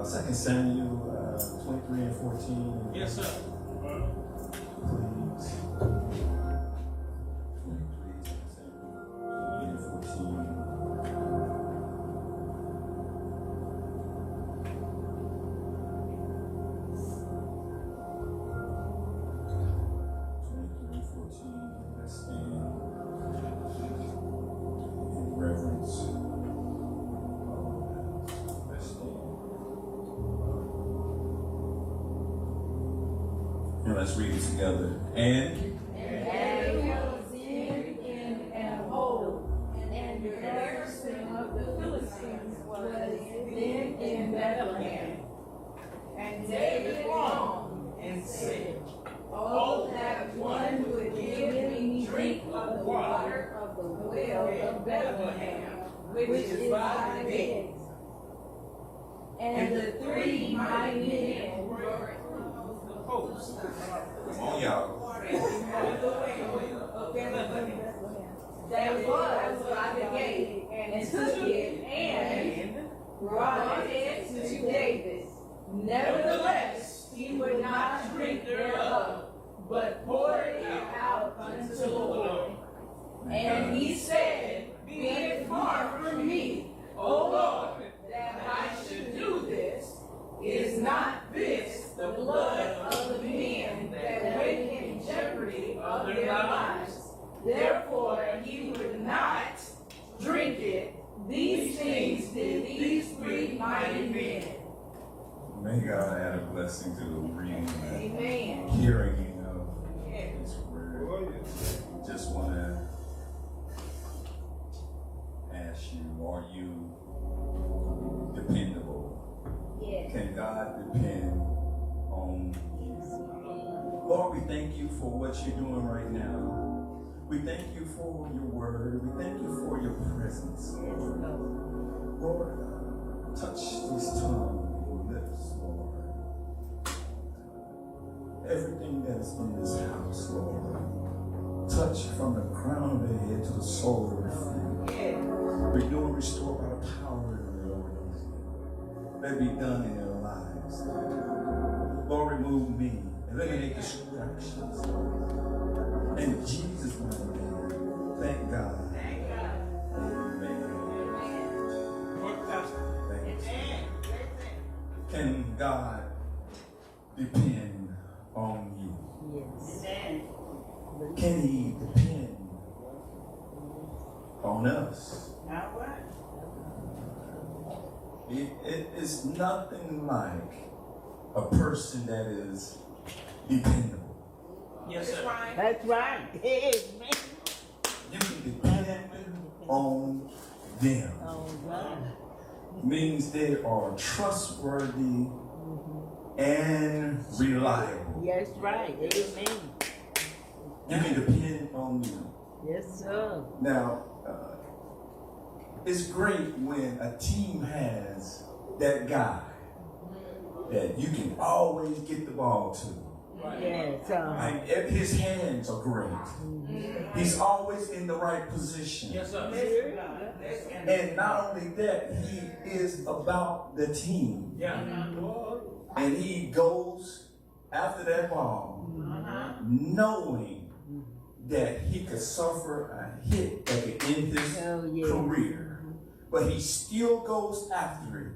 2 Samuel 23 and 14. Yes, sir. Please. 23 and 14. Let's stand in reverence. Let's stand. And let's read it together. And was in and whole, and the garrison of the Philistines was then in Bethlehem. And David longed and said, "Oh, that one would give me drink of the water of the well of Bethlehem, which is by the gates." And the three mighty men were come on, y'all. that was by the gate, and took it and brought it to David. Nevertheless, he would not drink thereof, but poured it out unto the Lord. And he said, "Be it far from me, O Lord, that I should do this. Is not this the blood of the men that wait in jeopardy of their lives?" Therefore he would not drink it. These things did these three mighty men. May God add a blessing to the reading and Amen. hearing of His word. Just want to ask you, are you dependable? Yes. Can God depend on you? Lord, we thank you for what you're doing right now. We thank you for your word. We thank you for your presence, Lord. Lord, touch this tongue and lips, Lord. Everything that is in this house, Lord. Touch from the crown of their head to the sole of their feet. Renew and restore by the power of the Lord. Let it be done in their lives. Lord, remove me. Eliminate distractions. In Jesus' name, thank God. Amen. Thank you. Can God depend on you? Yes. Can He depend on us? It is nothing like a person that is dependable. Yes, sir. That's right. Amen. You can depend on them. All right. Means they are trustworthy and reliable. Yes, right. Amen. You can depend on them. Yes, sir. Now, it's great when a team has that guy that you can always get the ball to. Yes. Like, his hands are great. He's always in the right position. Yes, sir. And not only that, he is about the team. Yeah. And he goes after that ball, knowing that he could suffer a hit that could end his career. But he still goes after it.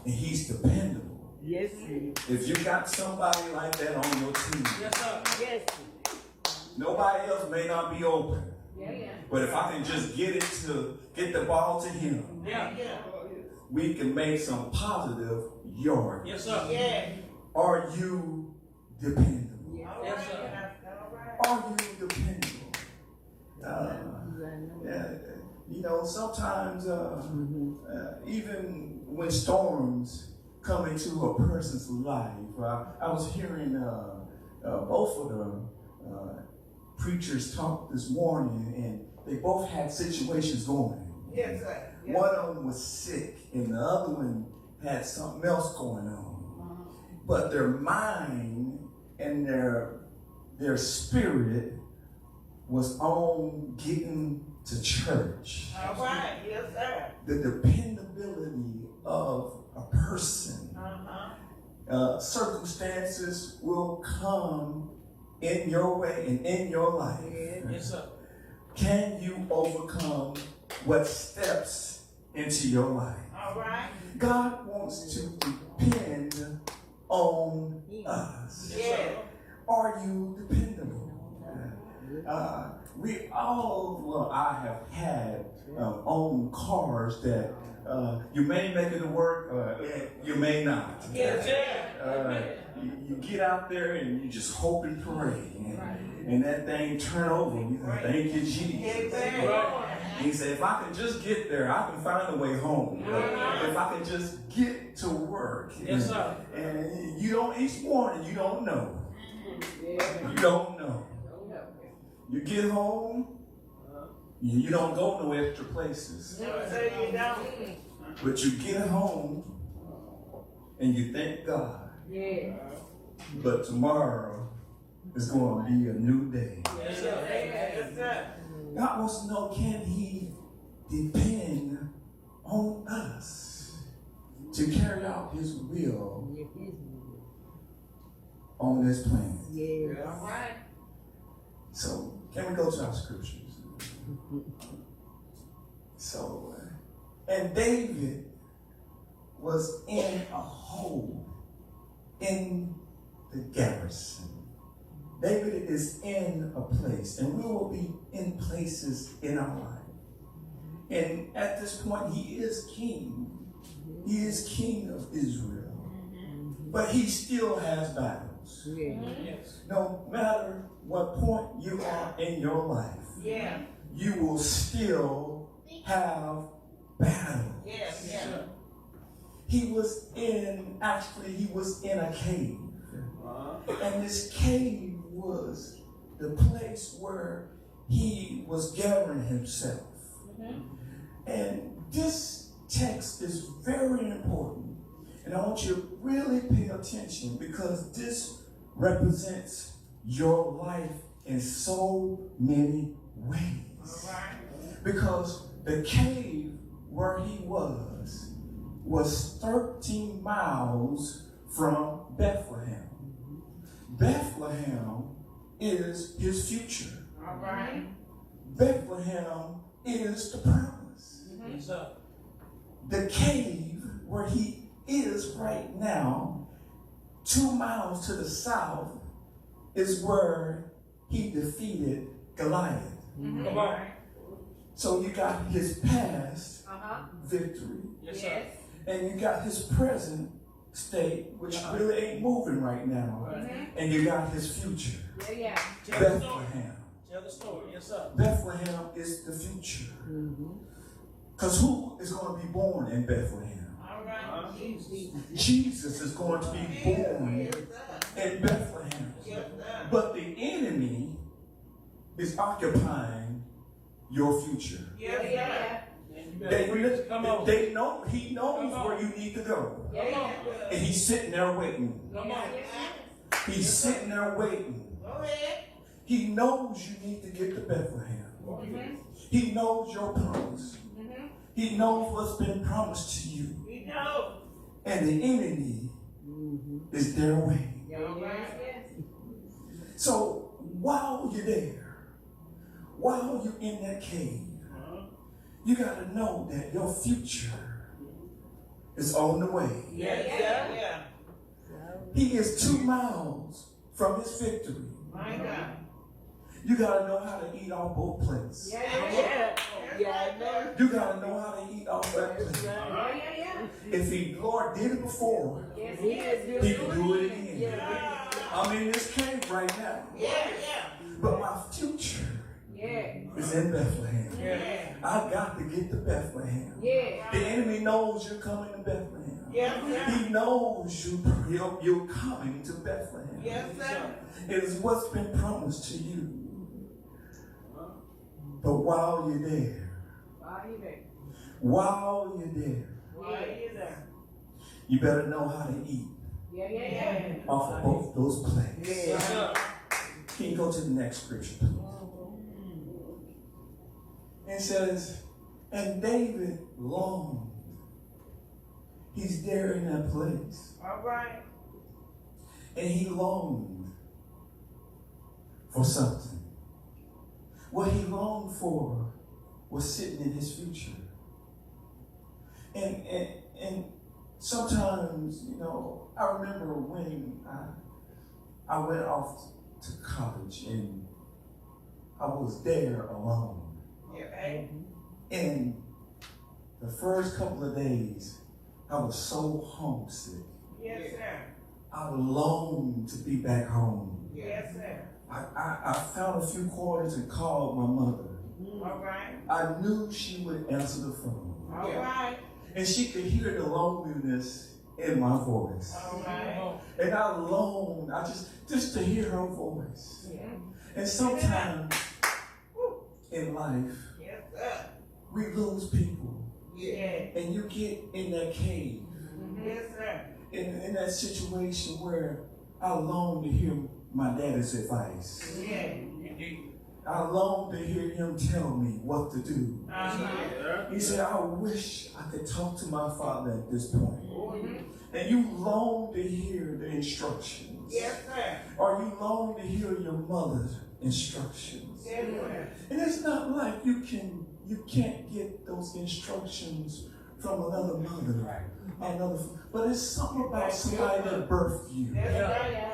And he's dependable. Yes, sir. If you got somebody like that on your team, Yes, sir. Yes. nobody else may not be open. But if I can just get the ball to him, Yeah. we can make some positive yardage. Yes, sir. Yeah. Are you dependable? Yes, sir. Are you dependable? You know, sometimes even when storms come into a person's life, I was hearing both of the preachers talk this morning, and they both had situations going. Yes, sir. One of them was sick, and the other one had something else going on. But their mind and their spirit was on getting to church. All right. Yes, sir. The dependability of a person Circumstances will come in your way and in your life. Yes, sir. Can you overcome what steps into your life? All right. God wants to depend on us. Yes, sir. Are you dependable? We all, well, I have had own cars that you may make it to work, you may not. Yes, sir. You get out there and you just hope and pray, and that thing turn over. You think, thank you, Jesus. He said, if I can just get there, I can find a way home. If I can just get to work. Yes, sir. And you don't, each morning, you don't know. You don't know. You get home, you don't go no extra places. But you get home and you thank God. But tomorrow is going to be a new day. Yes, sir. Yes, sir. God wants to know, can he depend on us to carry out his will on this planet? All right. So, can we go to our scriptures? So, and David was in a hole in the garrison. David is in a place, and we will be in places in our life. And at this point, he is king. He is king of Israel. But he still has battles. Yes. No matter what point you are in your life, you will still have battles. Yes, yes. He was in a cave. And this cave was the place where he was gathering himself. And this text is very important. And I want you to really pay attention, because this represents your life in so many ways. Because the cave where he was 13 miles from Bethlehem. Bethlehem is his future. All right. Bethlehem is the promise. Yes, sir. The cave where he is right now, 2 miles to the south, is where he defeated Goliath. Come on. So you got his past victory, Yes, sir. and you got his present state, which really ain't moving right now, and you got his future. Bethlehem. Tell the story. Yes, sir. Bethlehem is the future. Because who is going to be born in Bethlehem? All right. Jesus is going to be born in Bethlehem. But the enemy is occupying your future. Come on. He knows where you need to go. Come on. And he's sitting there waiting. Come on. He's sitting there waiting. Go ahead. He knows you need to get to Bethlehem. He knows your promise. He knows what's been promised to you. We know. And the enemy is there waiting. All right. So while you're there, while you're in that cave, you got to know that your future is on the way. Yeah. He is 2 miles from his victory. My God. You got to know how to eat off both plates. You got to know how to eat off that plate. If the Lord did it before, he can do it again. I'm in this cave right now. But my future is in Bethlehem. I got to get to Bethlehem. The enemy knows you're coming to Bethlehem. He knows you're coming to Bethlehem. It is what's been promised to you. But while you're there, you better know how to eat off of both those plates. Yes, sir. Can you go to the next scripture, please? It says, and David longed. He's there in that place. All right. And he longed for something. What he longed for was sitting in his future. And sometimes, you know, I remember when I went off to college and I was there alone. And the first couple of days, I was so homesick. Yes, sir. I longed to be back home. Yes, sir. I found a few quarters and called my mother. All right. I knew she would answer the phone. All right. And she could hear the loneliness in my voice. All right. And I longed, just to hear her voice. Yeah. And sometimes in life, Yes, sir. we lose people. Yeah. And you get in that cave, Yes, sir. in that situation where I long to hear my daddy's advice. Yeah. I long to hear him tell me what to do. Uh-huh. He said, I wish I could talk to my father at this point. And you long to hear the instructions. Yes, sir. Or you long to hear your mother's instructions. Yes, sir. And it's not like you can't get those instructions from another mother. But it's something about somebody that birthed you. That's right.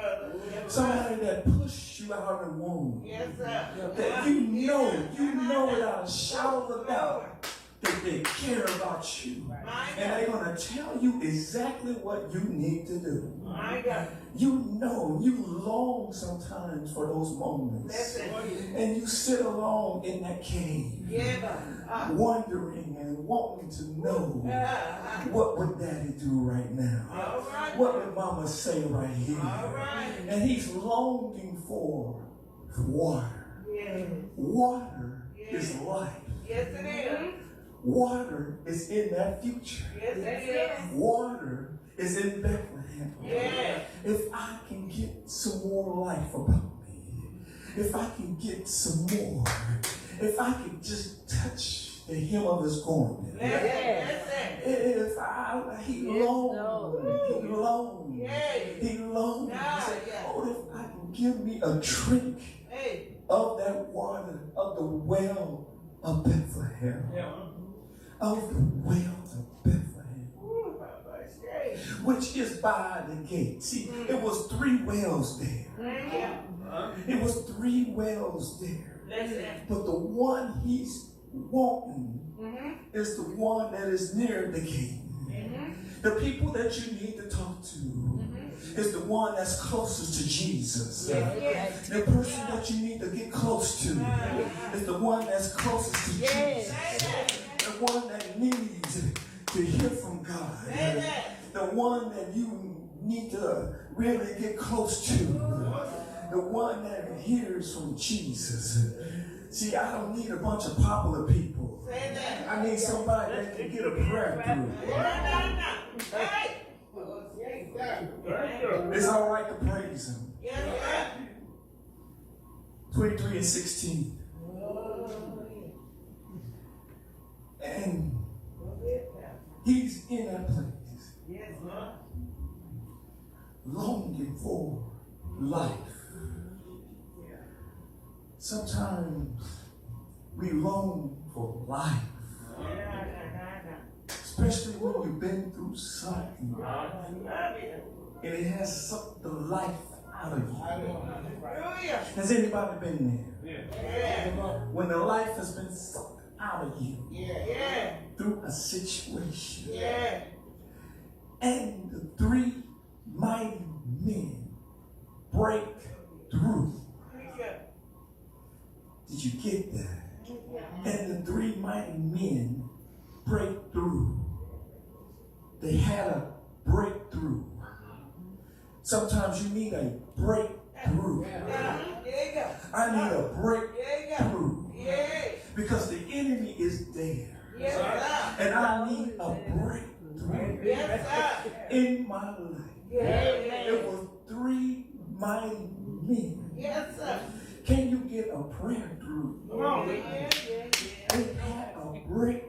Somebody that pushed you out of the womb. Yes, sir. That you know without a shadow of a doubt that they care about you. And they're going to tell you exactly what you need to do. My God. You know, you long sometimes for those moments. Listen. And you sit alone in that cave, Yeah. wondering and wanting to know what would daddy do right now? All right. What would mama say right here? All right. And he's longing for water. Yeah. Water is life. Yes, it is. Water is in that future. Yes, it is. Water is in Bethlehem. Yeah. If I can get some more life about me, if I can get some more, if I can just touch the hem of his garment, if he longed, he longed. He said, oh, if I can give me a drink of that water, of the well of Bethlehem, of the well of Bethlehem, which is by the gate. See, it was 3 wells there. It was 3 wells there. But the one he's wanting is the one that is near the gate. The people that you need to talk to is the one that's closest to Jesus. The person that you need to get close to is the one that's closest to Jesus. The one that needs to hear from God. The one that you need to really get close to. The one that hears from Jesus. See, I don't need a bunch of popular people. I need somebody that can get a prayer through. It's all right to praise him. 23 and 16. And he's in that place. Longing for life. Sometimes we long for life. Especially when you've been through something. And it has sucked the life out of you. Has anybody been there? When the life has been sucked out of you through a situation. And the 3 mighty men break through. Did you get that? And the 3 mighty men break through. They had a breakthrough. Sometimes you need a breakthrough. I need a breakthrough. Because the enemy is there. And I need a breakthrough in my life. It was 3 mighty men. Can you get a prayer through? They had a breakthrough.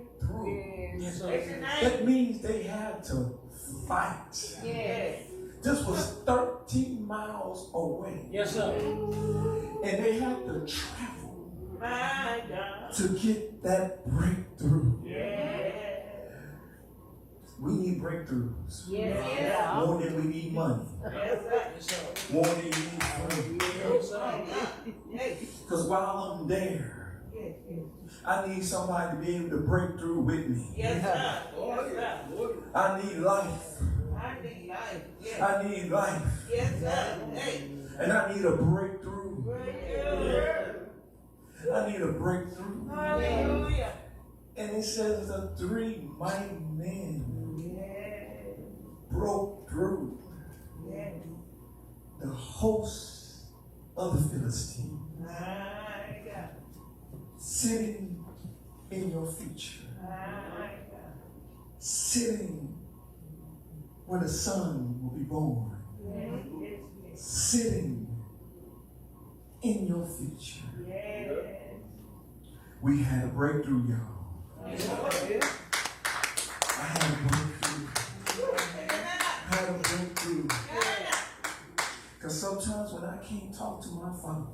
That means they had to fight. This was 13 miles Yes, sir. And they have to travel My God. to get that breakthrough. Yeah. We need breakthroughs. Yeah. More than we need money. Yes, sir. Yes, sir. More than we need money. Yes, sir. Because while I'm there, I need somebody to be able to break through with me. Yes, sir. Yes, sir. I need life. I need life. Yes, I need life. yes, sir. Hey. And I need a breakthrough. Breakthrough. I need a breakthrough. Hallelujah. And it says the 3 mighty men Yes. broke through Yes. the host of the Philistines, My God. sitting in your future, My God. sitting where the son will be born, Yes, yes, yes. sitting in your future. Yes. We had a breakthrough, y'all. Yes. I had a breakthrough. I had a breakthrough. Because sometimes when I can't talk to my father,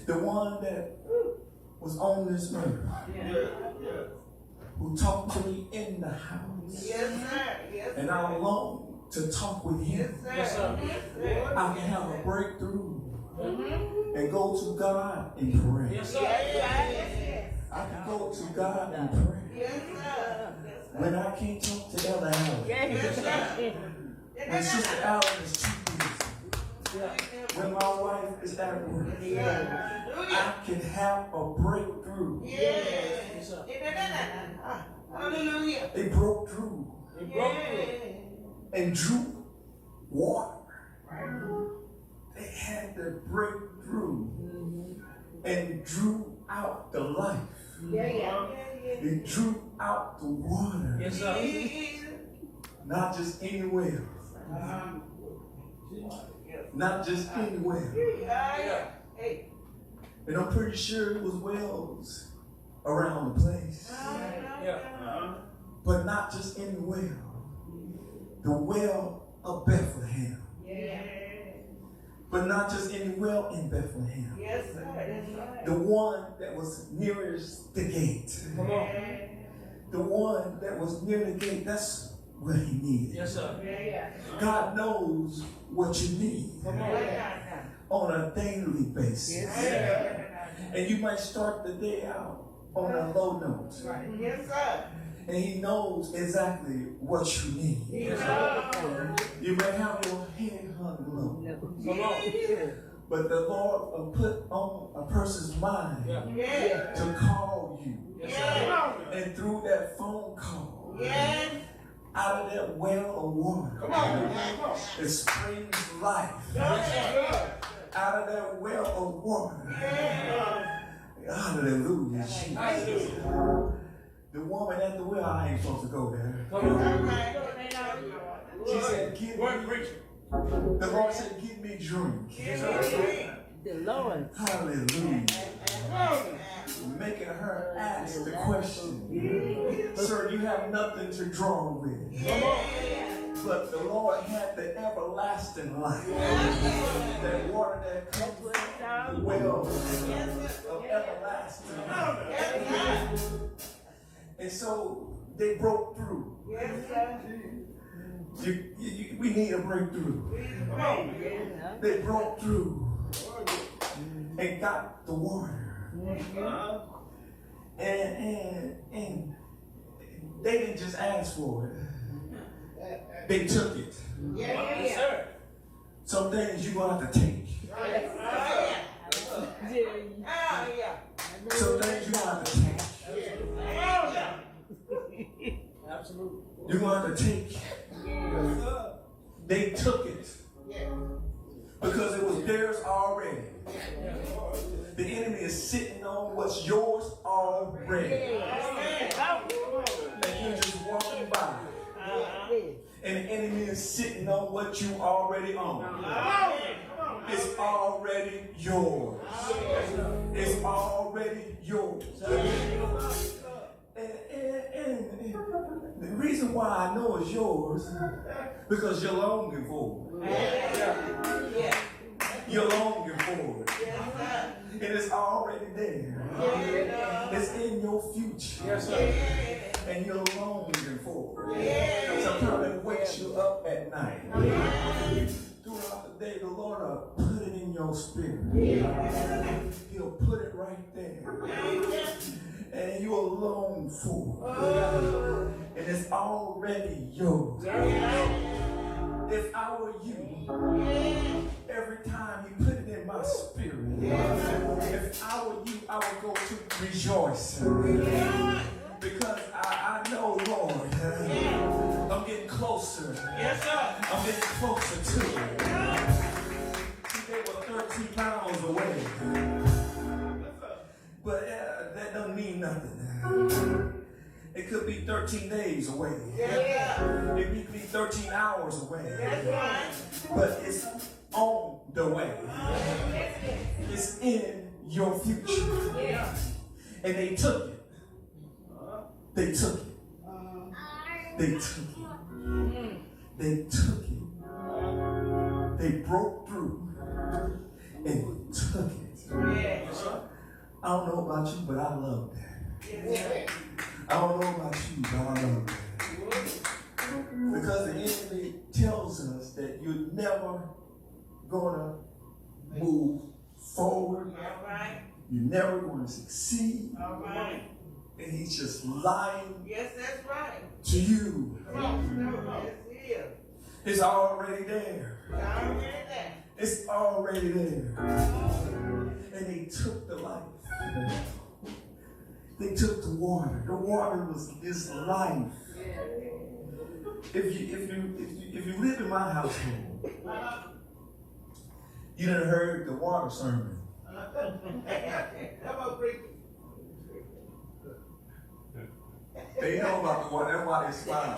the one that was on this earth, who talked to me in the house, Yes, sir. Yes, and I long to talk with him, Yes, sir. I can have a breakthrough and go to God and pray. Yes, sir. I can go to God and pray. Yes, sir. When I can't talk to Elder Allen, Yes, sir. when Sister Allen is too busy, when my wife is at work, I can have a breakthrough. Yes, sir. Hallelujah. They broke through He broke through. and drew water. They had to break through and drew out the life. They drew out the water, Yes, sir. not just any well, not just any well. Hey. And I'm pretty sure it was wells around the place, Yeah. but not just any well. The well of Bethlehem, but not just any well in Bethlehem. Yes, sir. That's right. The one that was nearest the gate. Come on. The one that was near the gate, that's what he needed. Yes, sir. God knows what you need Come on. on a daily basis. And you might start the day out on a low note. Yes, sir. And he knows exactly what you need. Yes, sir. You may have your head hung low, Come on. but the Lord will put on a person's mind Yeah. Yes. to call you. Yes, sir. And through that phone call, Yes. out of that well of water, Come on. Come on. it springs life. Out of that well of water. Hallelujah. Jesus. Hallelujah. The woman at the well, I ain't supposed to go there. Come on. She said, give Word me, preacher. the Lord said, give me drink. The Lord. Hallelujah. Making her ask the question, sir, you have nothing to draw with. Come on. But the Lord had the everlasting life. That water that comes from the well of everlasting life. And so they broke through. We need a breakthrough. They broke through and got the water. And they didn't just ask for it. They took it. Yes, sir. Some things you're going to have to take. Some things you're going to have to take. Absolutely. You're going to have to take. They took it because it was theirs already. The enemy is sitting on what's yours already. And you're just walking by. And the enemy is sitting on what you already own. It's already yours. It's already yours. And the reason why I know it's yours because you're longing for it. You're longing for it. Yes, sir. It is already there. It's in your future. Yes, sir. And you're longing for it. Yes. Sometimes it wakes you up at night. Throughout the day, the Lord will put it in your spirit. He'll put it right there. And you'll long for it. And it's already yours. If I were you, every time He put it in my spirit, if I were you, I would go to rejoicing. Because I know, Lord, I'm getting closer. Yes, sir. I'm getting closer to it. See, they were 13 miles away. But that doesn't mean nothing. It could be 13 days away. It could be 13 hours away. But it's on the way. It's in your future. And they took it. They took it. They took it. They took it. They broke through and took it. I don't know about you, but I love that. I don't know about you, but I love that. Because the enemy tells us that you're never gonna move forward. You're never going to succeed. And he's just lying Yes, that's right. to you. Yes, it is. It's already there. Already there. It's already there. And they took the life. They took the water. The water was this life. If you live in my household, you done heard the water sermon. Come on, preach. They know about the water. That's why they smile.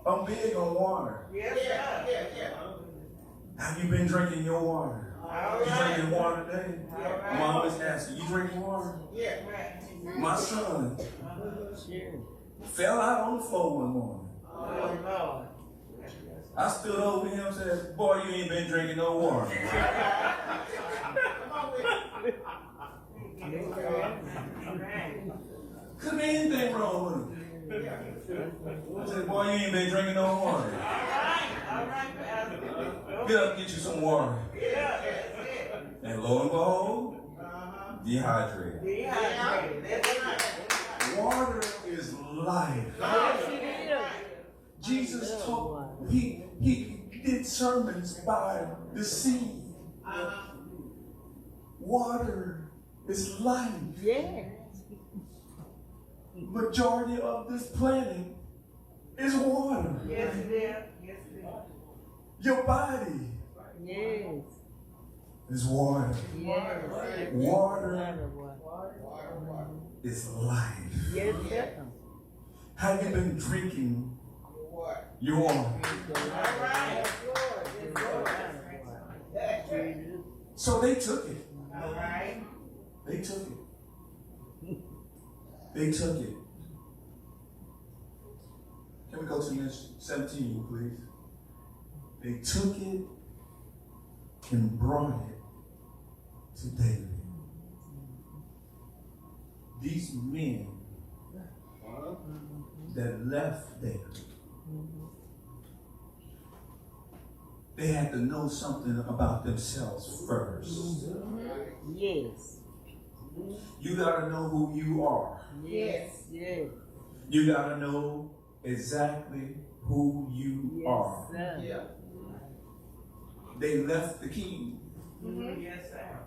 I'm big on water. Yes, sir. Have you been drinking your water? You drinking water today? Right. Mom always asks you drinking water? Yeah, right. My son fell out on the floor one morning. Oh, Lord. I stood over him and said, boy, you ain't been drinking no water. Could be anything wrong with him. I said, boy, you ain't been drinking no water. All right, Pastor. Get up, get you some water. Yeah, that's it. And lo and behold, dehydrated. Dehydrated. That's right. Water is life. Jesus taught, he did sermons by the sea. Water is life. Yes. Majority of this planet is water. Yes, it is. Yes, it is. Your body Yes. is water. Yes. Water is life. Yes, sir. Have you been drinking your water? All right. So they took it. All right. They took it. They took it. Can we go to next 17, please? They took it and brought it to David. These men that left there, they had to know something about themselves first. Yes. You gotta know who you are. Yes. Yes. You gotta know exactly who you are. Sir. They left the king Yes, sir.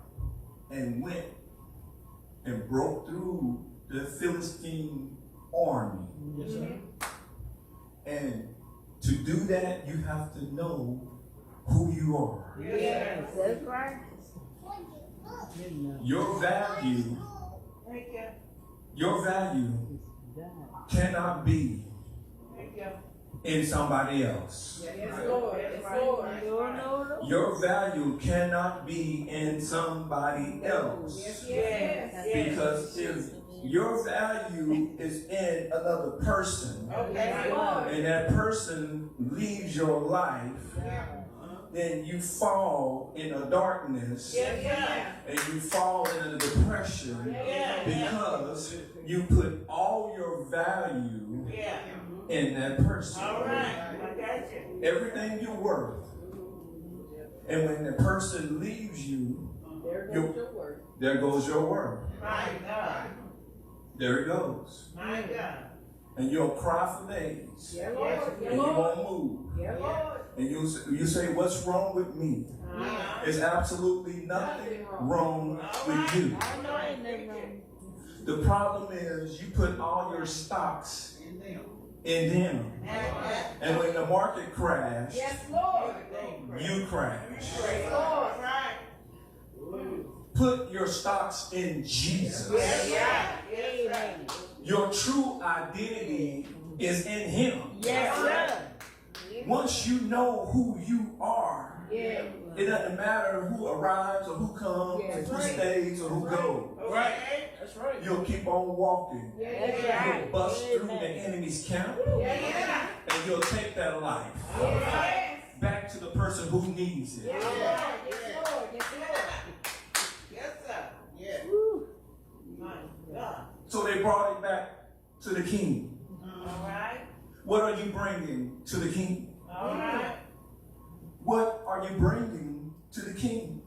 and went and broke through the Philistine army. Yes, sir. And to do that, you have to know who you are. Yes. That's right. Your value, Thank you. your value cannot be Thank you. in somebody else. Yes, Lord. Yes, Lord. Your value cannot be in somebody else. Yes, yes. Because if Your value is in another person, Okay. and that person leaves your life, then you fall in a darkness, and you fall in a depression because you put all your value in that person. All right. I got you. Everything you're worth. And when the person leaves you, there goes your worth. My God. There it goes. My God. And you'll cry for days. And you won't move. And you say, what's wrong with me? There's absolutely nothing wrong with you. The problem is you put all your stocks in them. And when the market crashed, you crashed. Put your stocks in Jesus. Your true identity is in Him. Once you know who you are, it doesn't matter who arrives or who comes or who stays or who goes. Right. That's right. You'll keep on walking. You'll bust through the enemy's camp, and you'll take that life back to the person who needs it. Yes, sir. Yes. My God. So they brought it back to the king. All right. What are you bringing to the king? All right. What are you bringing to the king?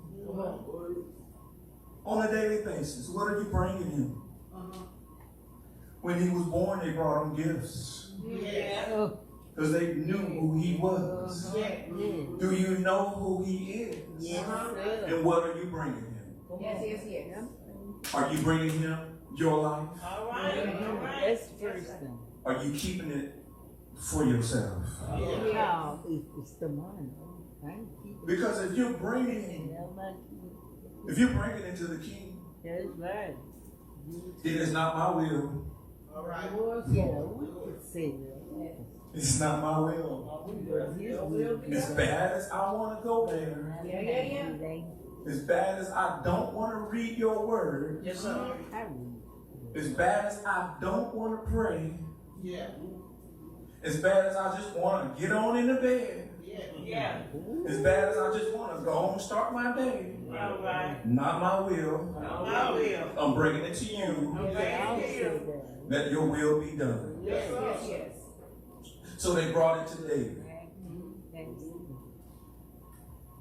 On a daily basis, what are you bringing him? When he was born, they brought him gifts. Yeah. Because they knew who he was. Do you know who he is? And what are you bringing him? Yes. Are you bringing him your life? All right. All right. That's the first thing. Are you keeping it for yourself? No, it's the money. Because if you're bringing it into the king, That's right. it is not my will. All right. Yeah, we could say that. It's not my will. As bad as I want to go there, as bad as I don't want to read your word, Yes, sir. as bad as I don't want to pray, Yeah. as bad as I just want to get on in the bed, Yeah. as bad as I just want to go home and start my day, All right. not my will. I will. I'm bringing it to you. Let your will be done. Yes. So they brought it to David.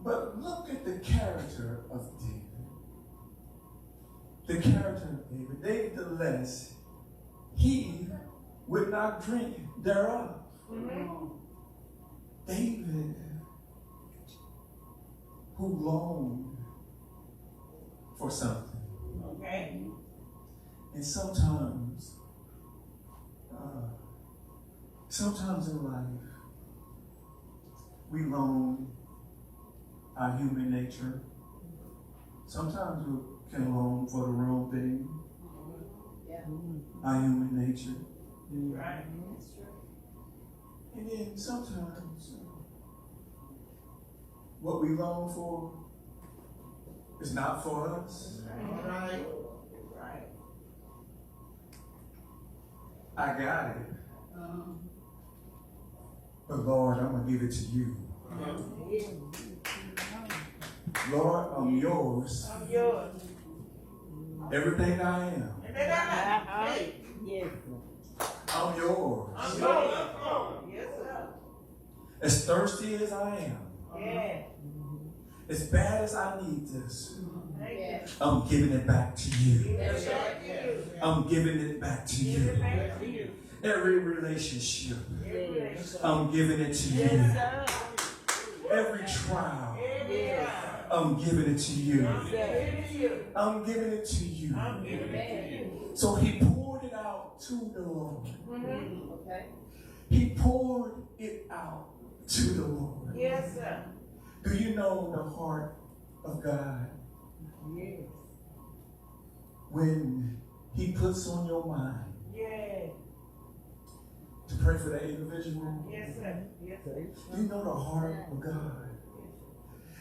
But look at the character of David. The character of David. David, the less, he would not drink thereof. David, who longed for something. Okay. And sometimes in life, we long our human nature. Sometimes we can long for the wrong thing. Our human nature. Right. And then sometimes what we long for is not for us. All right. Right. I got it. But Lord, I'm going to give it to you. Lord, I'm yours. I'm yours. Everything I am, And then I Yes. I'm yours. I'm yours. Yes, sir. As thirsty as I am, Yeah. as bad as I need this, Thank you. I'm giving it back to you. Yes, sir. You. I'm giving it back to you. Thank you. Every relationship, Yes, I'm giving it to you. sir. Every trial, Yeah. I'm giving it to you. I'm giving it to you. I'm giving it to you. I'm giving it to you. So he poured it out to the Lord. Okay. He poured it out to the Lord. Yes, sir. Do you know the heart of God? Yes. When he puts on your mind Yeah. to pray for that individual, Yes, sir. Yes, sir. do you know the heart of God?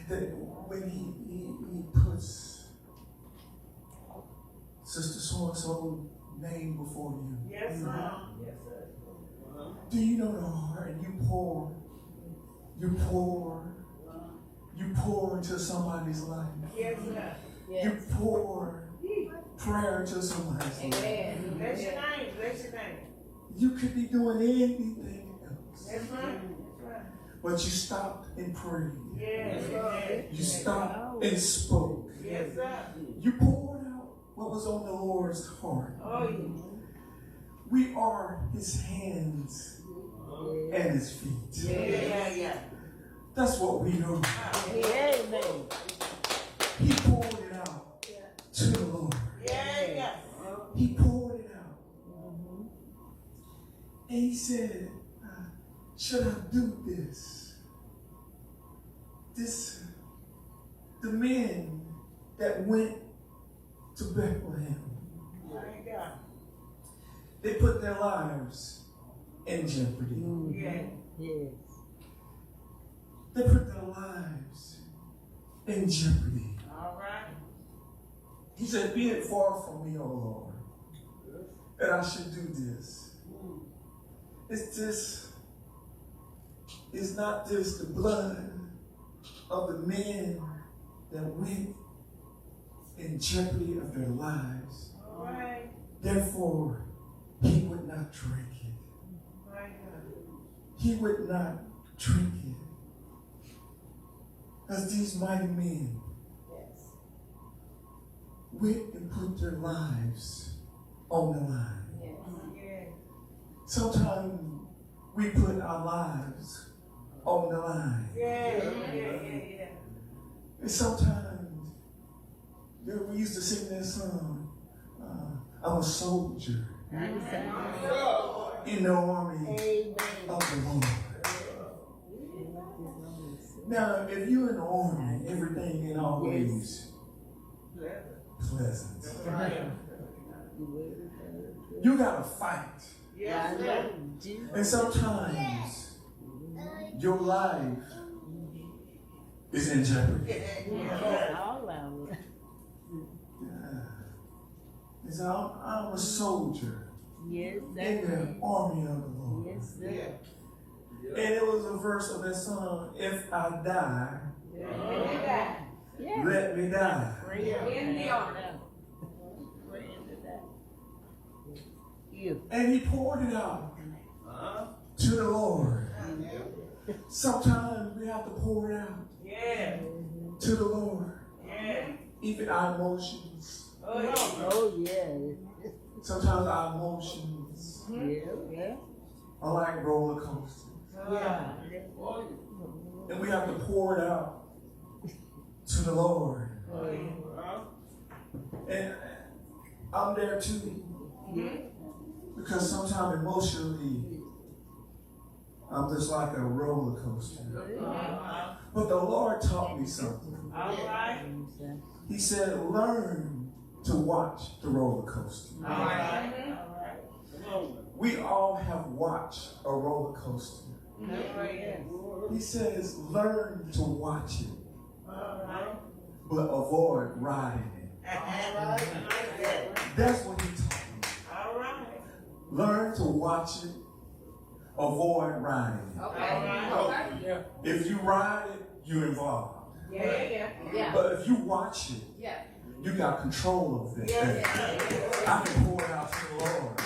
That when he puts Sister so-and-so name before you. Yes, sir. Yes, sir. Do you know the heart? You pour into somebody's life. Yes, sir. You pour prayer into somebody's life. Amen. Bless your name. Bless your name. You could be doing anything else, That's right. That's right. but you stopped and prayed. Yes, Lord. You stopped and spoke. Yes, sir. You poured out what was on the Lord's heart. Oh, yeah. We are his hands and his feet. Yeah. That's what we know. Amen. He poured it out to the Lord. Yeah. He poured it out. And he said, should I do this? The men that went to Bethlehem, Thank God. they put their lives in jeopardy. Yeah. Yes. They put their lives in jeopardy. All right. He said, be it far from me, O Lord, that I should do this. It's not just the blood of the men that went in jeopardy of their lives. All right. Therefore, he would not drink it. Right. He would not drink it. As these mighty men went and put their lives on the line. Yeah. Sometimes we put our lives on the line. Yeah. And sometimes we used to sing that song, I'm a soldier in the army of the Lord. Now, if you're in the army, everything ain't always pleasant. You gotta fight. Yes, And sometimes your life is in jeopardy. All of it. He said, I'm a soldier Yes, in that's the army of the Lord. Yes, sir. And it was a verse of that song, if I die, Yeah. let me die. In the army. You. And he poured it out to the Lord. Sometimes we have to pour it out Yeah. to the Lord. Yeah. Even our emotions. Oh, yeah. Oh, yeah. Sometimes our emotions Yeah. are like roller coasters. Yeah. And we have to pour it out to the Lord. And I'm there too. Because sometimes emotionally, I'm just like a roller coaster. But the Lord taught me something. All right. He said, learn to watch the roller coaster. All right. We all have watched a roller coaster. Yeah. He says, learn to watch it, All right. but avoid riding it. That's what he taught me. All right. Learn to watch it, avoid riding it. Okay. If you ride it, you're involved. Yeah. But if you watch it, Yeah. you got control of it. I can pour it out to the Lord.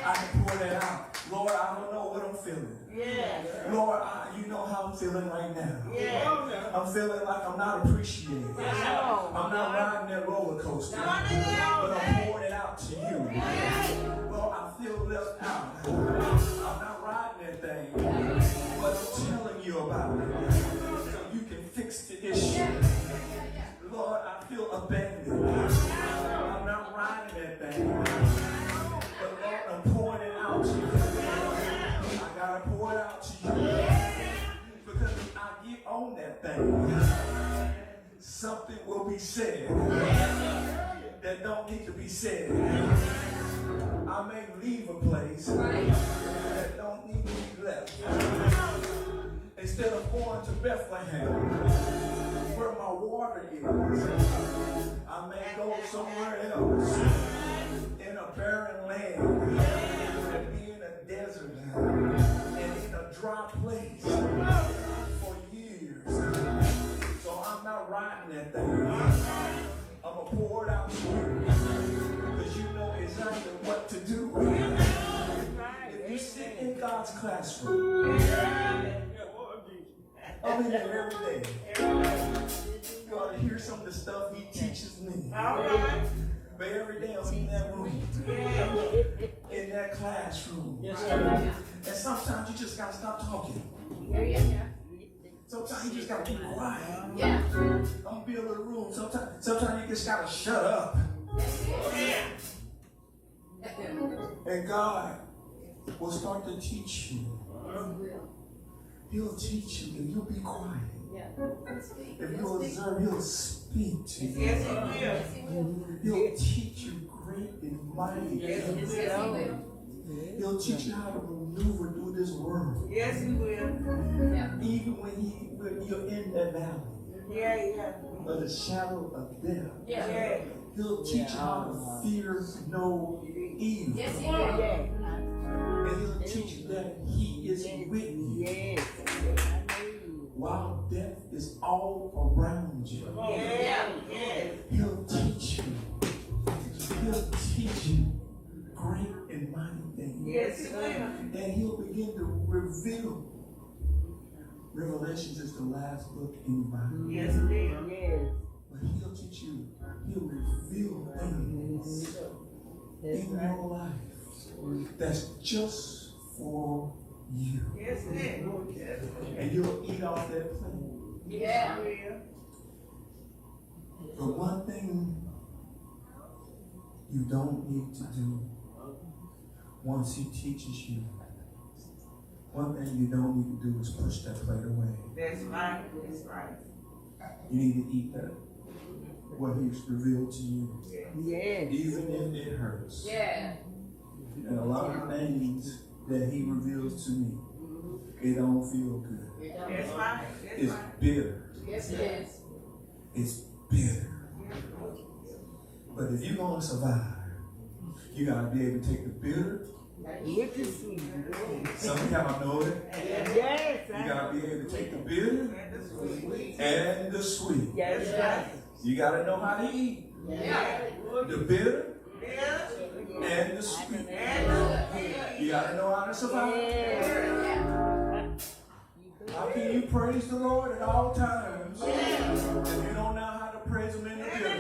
I can pour that out. Lord, I don't know what I'm feeling. Yeah. Lord, you know how I'm feeling right now. Yeah. I'm feeling like I'm not appreciated. I'm not riding that roller coaster. But I'm pouring it out to you. Lord, I feel left out. I'm not riding that thing. But I'm telling you about it. So you can fix the issue. Lord, I feel abandoned. I'm not riding that thing. But Lord, I'm pouring it out to you. I gotta pour it out to you. Because if I get on that thing, something will be said that don't need to be said. I may leave a place that don't need to be left. Instead of going to Bethlehem, where my water is, I may go somewhere else in a barren I'm going to pour it out to you. Because you know exactly what to do. If you sit in God's classroom, I'm in there every day. You ought to hear some of the stuff he teaches me. But every day I'm in that room, in that classroom. And sometimes you just got to stop talking. Sometimes you just got to be quiet. Don't be a little room. Sometimes you just got to shut up. And God will start to teach you. He'll teach you if you'll be quiet. If you'll observe, he'll speak to you. He'll teach you great and mighty things. He'll teach you how to maneuver through this world. Yes, he will. Even when you're in that valley of the shadow of death. He'll teach you how to fear no evil. And he'll teach you that he is with you. While death is all around you. He'll teach you. He'll teach you great and mighty things. Yes, he will. And he'll begin to reveal. Revelations is the last book in the Bible. Yes, he will. But he'll teach you. He'll reveal things in your life that's just for you. Yes, he will. And you'll eat off that plate. But one thing you don't need to do once he teaches you, one thing you don't need to do is push that plate away. That's right. That's right. You need to eat that, what he's revealed to you. Yes. Even if it hurts. And a lot of things that he reveals to me, it don't feel good. That's right. It's bitter. It's bitter. But if you're going to survive, you got to be able to take the bitter. With the sweet. Some of y'all know it. Yes. You got to be able to take the bitter and the sweet. Yes. You got to know how to eat. The bitter and the sweet. You got to know how to survive. How can you praise the Lord at all times if you don't know how to praise him in the bitter?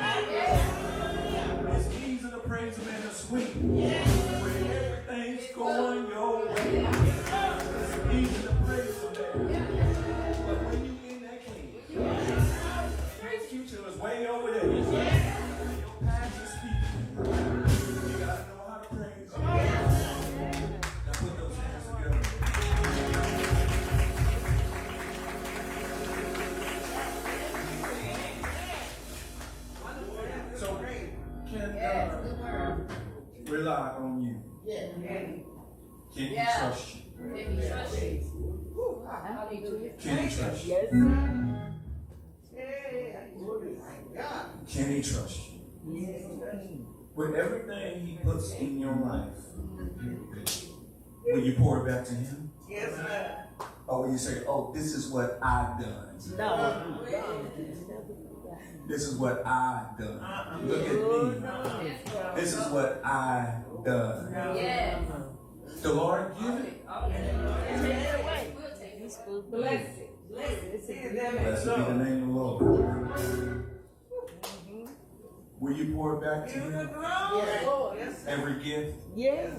It's easy to praise him in the sweet. When everything's going your way, it's easy to praise him there. But when you in that cave, your future is way over there. And your past is speaking. You gotta know how to praise him. Now put those hands together. So, can God rely on you? Can he trust you? Can he trust you? Yes. Can he trust you? With everything he puts in your life, will you pour it back to him? Yes, sir. Or will you say, oh, this is what I've done? No. This is what I've done. Look at me. This is what I've done. The Lord give it. Bless it. Blessed be the name of the Lord. Will you pour it back to him? Every gift, Yes.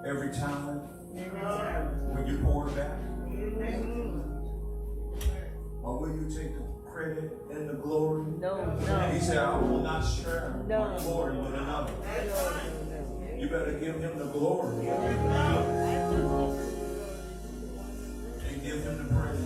every time. Will you pour it back? Or will you take the credit and the glory? No. He said, I will not share No. my glory with another. You better give him the glory and give him the praise.